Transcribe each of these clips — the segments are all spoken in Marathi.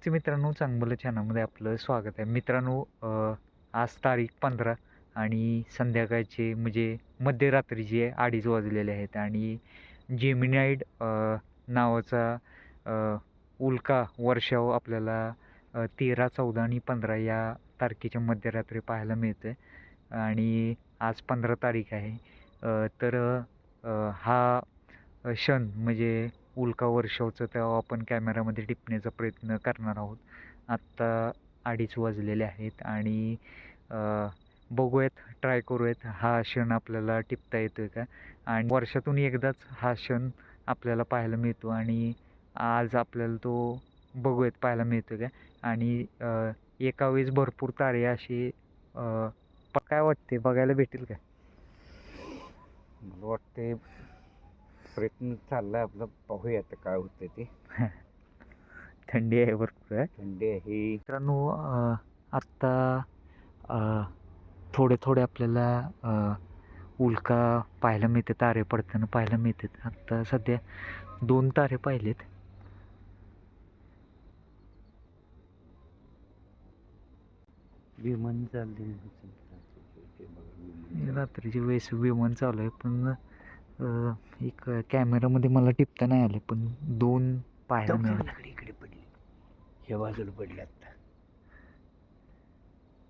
तर मित्रांनो, चांगलं चॅनलमध्ये आपलं स्वागत आहे. मित्रांनो, आज तारीख 15 आणि संध्याकाळचे म्हणजे मध्यरात्रीचे 2:30 वाजलेले आहेत आणि जेमिनाइड नावाचा उल्का वर्षाव आपल्याला 13, 14 आणि 15 या तारखेच्या मध्यरात्री पाहायला मिळतं आणि आज 15 तारीख आहे. तर हा क्षण म्हणजे उल्का वर्षावचं तेव्हा आपण कॅमेरामध्ये टिपण्याचा प्रयत्न करणार आहोत. आत्ता 2:30 वाजलेले आहेत आणि बघूयात, ट्राय करूयात हा क्षण आपल्याला टिपता येतोय का? आणि वर्षातून एकदाच हा क्षण आपल्याला पाहायला मिळतो आणि आज आपल्याला तो बघूयात पाहायला मिळतो का? आणि एका वेळेस भरपूर तारे असे काय वाटते, बघायला भेटेल का? मला वाटते प्रयत्न चाललाय आपला, पाहूया आता काय होतं ते. थंडी आहे भरपूर आहे. थंडी आहे. मित्रांनो, आत्ता थोडे थोडे आपल्याला उल्का पाहायला मिळते, तारे पडताना पाहायला मिळतात. आत्ता सध्या 2 तारे पाहिलेत. विमान चालले रात्रीची वेळेस विमान चालू आहे, पण एक कॅमेरामध्ये मला टिपता नाही आले, पण 2 पाहायला मिळाले. इकडे पडली, ह्या बाजूला पडले आता.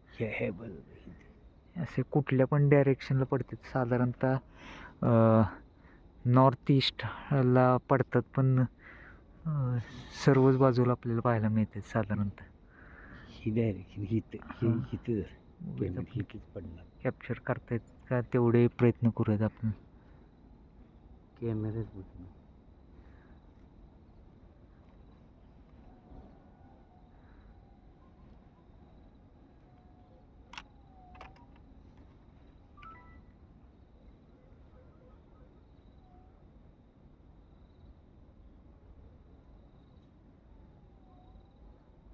हे बरोबर असे कुठल्या पण डायरेक्शनला पडतात, साधारणतः नॉर्थ ईस्टला पडतात, पण सर्वच बाजूला आपल्याला पाहायला मिळतात साधारणतः. ही डायरेक्शन हिथच पडणार. कॅप्चर करतायत का तेवढे प्रयत्न करूयात आपण. कॅमेराच बघ.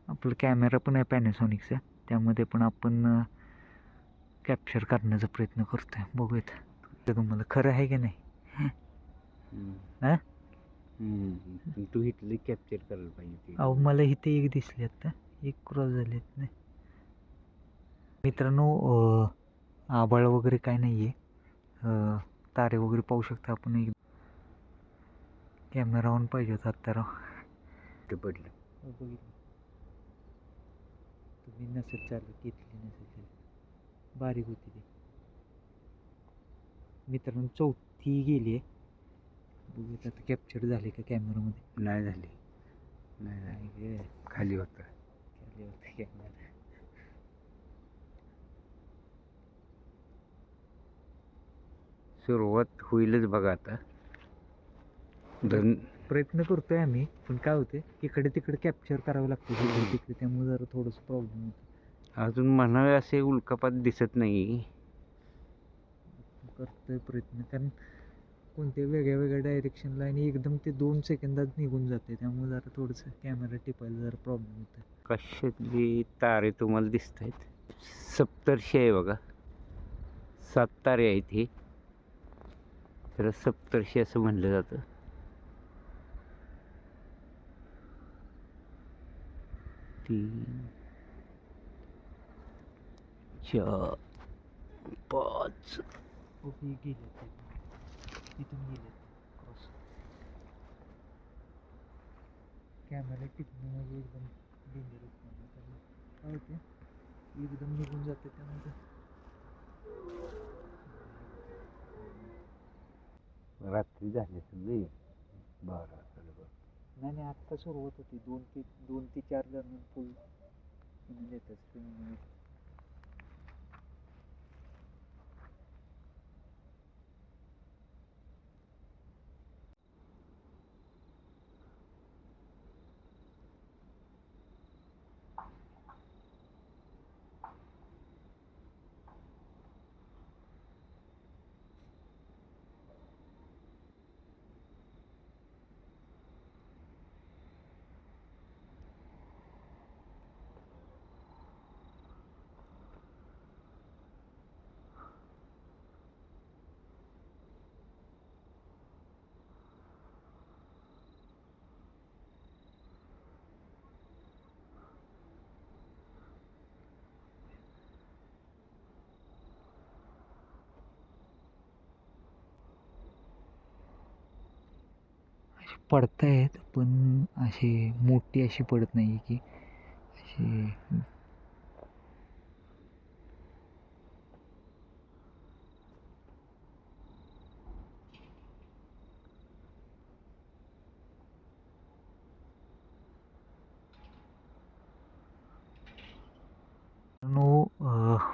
आपलं कॅमेरा पण आहे पॅनासॉनिकचा, त्यामध्ये पण आपण कॅप्चर करण्याचा प्रयत्न करतोय. बघूयात ते तुम्हाला खरं आहे की नाही. हां, तू इथले कॅप्चर करायला पाहिजे. अहो, मला इथे एक दिसले, आता एक क्रॉस झाले नाही. मित्रांनो, आभाळ वगैरे काय नाही आहे, तारे वगैरे पाहू शकता आपण. एक कॅमेरा ऑन पाहिजे होता आता राव. ते पडलं. बघितलं तुम्ही, नसेल चालू, घेतली नसेल त्याला, बारीक होती ती. मित्रांनो, 4थी गेली आहे. बघूयात आता कॅप्चर झाले का कॅमेरामध्ये. नाही झाली, खाली होता. खाली होता कॅमेरा. सुरुवात होईलच बघा आता. प्रयत्न करतोय आम्ही, पण काय होते, इकडे तिकडे कॅप्चर करावं लागतं तिकडे तिकडे, त्यामुळे जरा थोडंसं प्रॉब्लेम होतो. अजून म्हणावे असे उल्कापात दिसत नाही. करतोय प्रयत्न, कारण कोणत्या वेगळ्या वेगळ्या डायरेक्शनला आणि एकदम ते 2 सेकंदात निघून जाते, त्यामुळे जरा थोडंसं कॅमेरा टिपायला जरा प्रॉब्लेम होतो. कशातली तारे तुम्हाला दिसत आहेत? सप्तर्षी आहे बघा, 7 तारे आहेत. हे त्याला सप्तर्षी असं म्हणलं जातं. 3, 4, 5. गेले इथून गेले क्रॉस. कॅमेरा टिपणं म्हणजे एकदम डेंजरस काम, कारण काय होते, एकदम निघून जाते. त्यामध्ये रात्री झाले सगळे 12 साडेबारा. नाही नाही, आत्ता सुरुवात होती. 2 ते 4 दरम्यान फुल येतात स्विमिंग. पडतायत पण अशी मोठी अशी पडत नाही की अशी.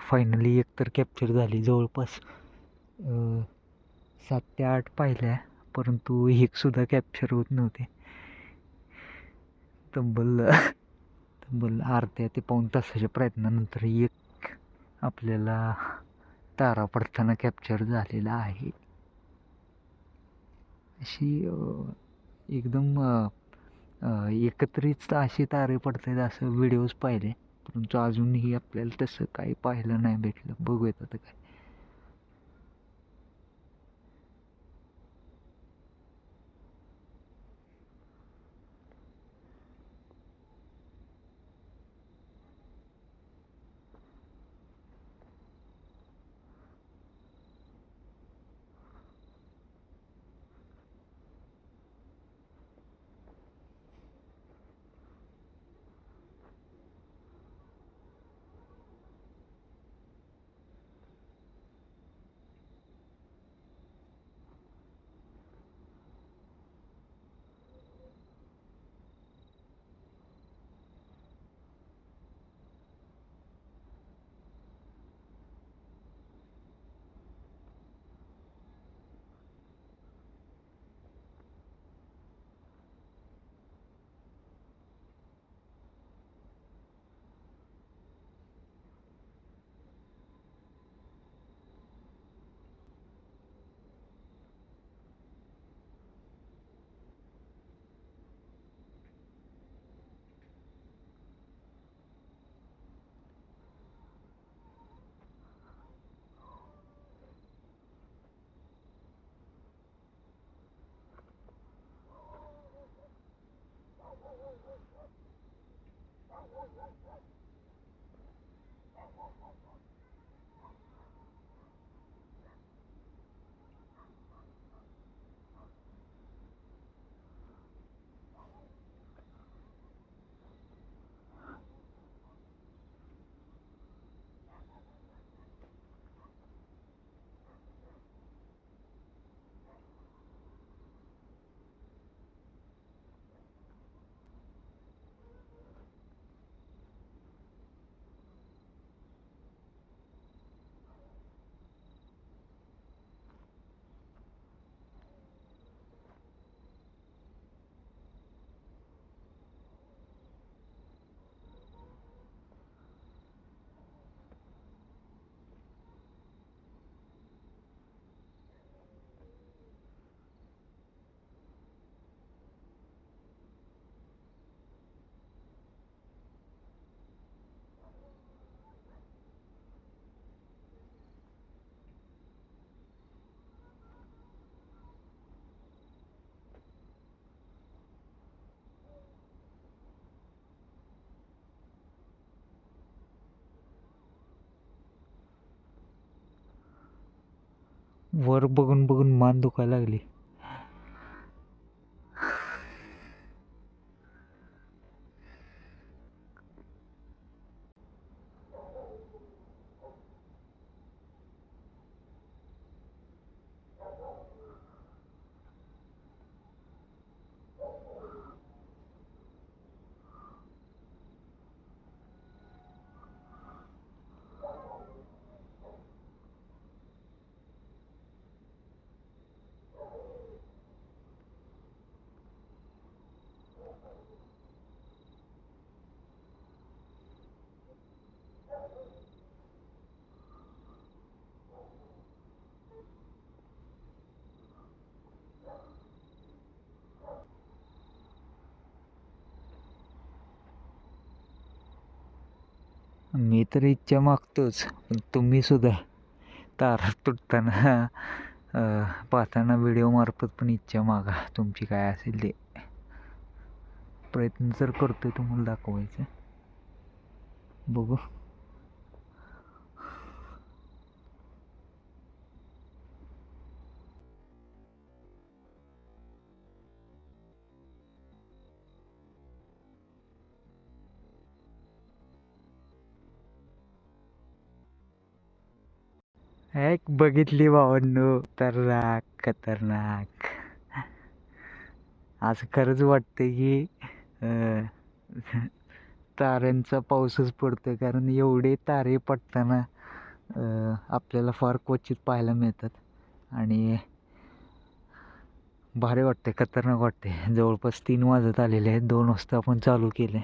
फायनली एक तर कॅप्चर झाली जवळपास 7 ते 8 पाहिल्या, परंतु एक सुद्धा कॅप्चर होत नव्हते. तब्बल तब्बल अर्ध्या ते पाऊण तासाच्या प्रयत्नानंतर एक आपल्याला तारा पडताना कॅप्चर झालेला आहे. अशी एकदम एकत्रित असे तारे पडत आहेत असं व्हिडिओज पाहिले, परंतु अजूनही आपल्याला तसं काही पाहायला नाही भेटलं. बघूयात आता काय. वर बघून बघून मान दुखायला लागली. मी तर इच्छा मागतोच, पण तुम्ही सुद्धा तारा तुटताना पाहताना व्हिडिओमार्फत पण इच्छा मागा, तुमची काय असेल ते. प्रयत्न जर करतोय तुम्हाला दाखवायचं. बघू. एक बघितली भावांनो, खतरनाक खतरनाक. असं खरंच वाटतं की अं, ताऱ्यांचा पाऊसच पडतोय, कारण एवढे तारे पडताना आपल्याला फार क्वचित पाहायला मिळतात. आणि भारी वाटते, खतरनाक वाटते. जवळपास 3 वाजत आलेले आहेत. 2 वाजता आपण चालू केले.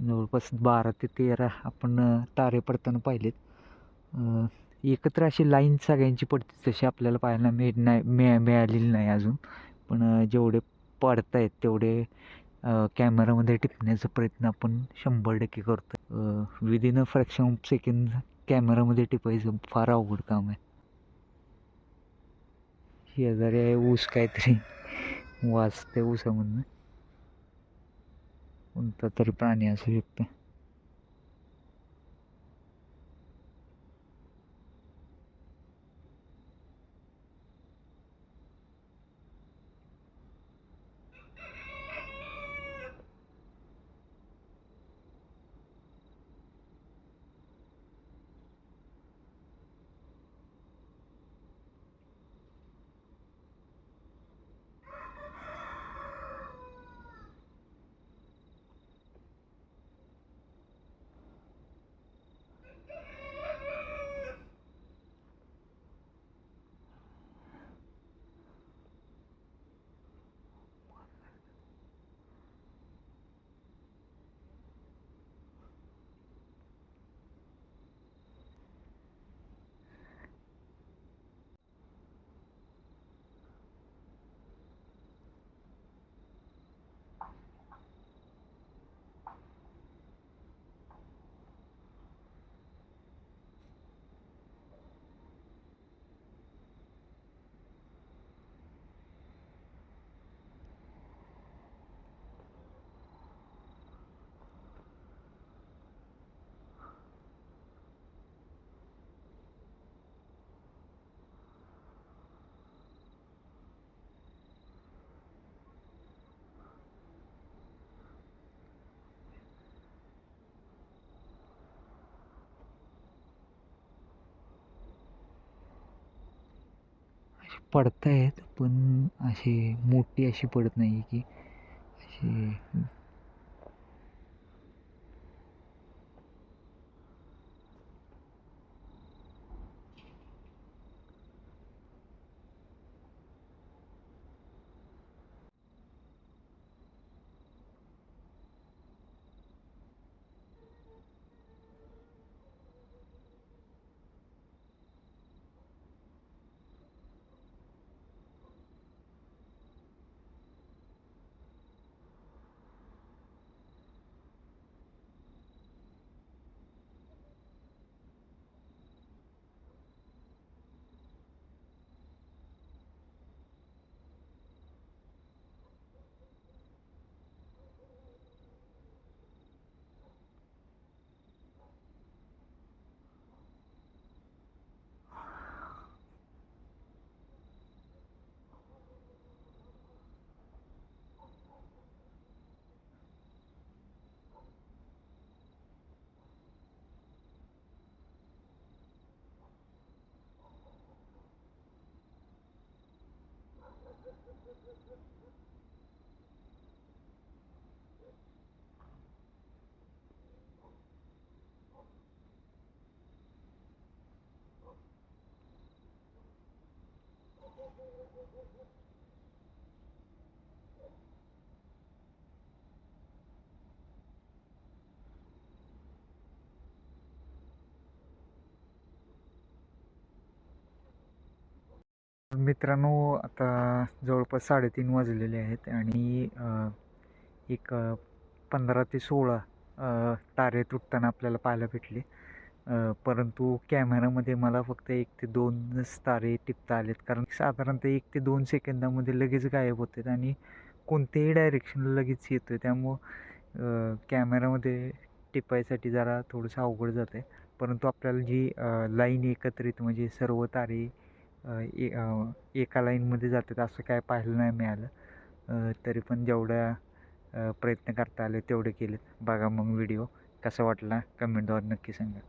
जवळपास 12 ते 13 आपण तारे पडताना पाहिलेत. एकत्र अशी लाईन सगळ्यांची पडते तशी आपल्याला पाहायला मिळालेली नाही अजून. पण जेवढे पडत आहेत तेवढे कॅमेरामध्ये टिपण्याचा प्रयत्न आपण 100% करतो. Within a fraction of second कॅमेरामध्ये टिपायचं फार अवघड काम आहे. शेजारी आहे ऊस, काहीतरी वाजते ऊसामधनं. कोणता तरी प्राणी असू शकतो. पडतायत पण अशी मोठी अशी पडत नाही की अशी. मित्रांनो, आता जवळपास 3:30 वाजलेले आहेत आणि एक 15 ते 16 तारे तुटताना आपल्याला पाहायला भेटले. परंतु कॅमेरामध्ये मला फक्त 1 ते 2च तारे टिपता आलेत, कारण साधारणतः 1 ते 2 सेकंदामध्ये लगेच गायब होतात आणि कोणत्याही डायरेक्शनला लगेच येतो आहे. त्यामुळं कॅमेरामध्ये टिपायसाठी जरा थोडंसं अवघड जातं आहे. परंतु आपल्याला जी लाईन एकत्रित म्हणजे सर्व तारे एका लाईनमध्ये जातात असं काय पाहायला नाही मिळालं. तरी पण जेवढा प्रयत्न करता आले तेवढे केलेत. बघा मग व्हिडिओ कसा वाटला कमेंटद्वारे नक्की सांगा.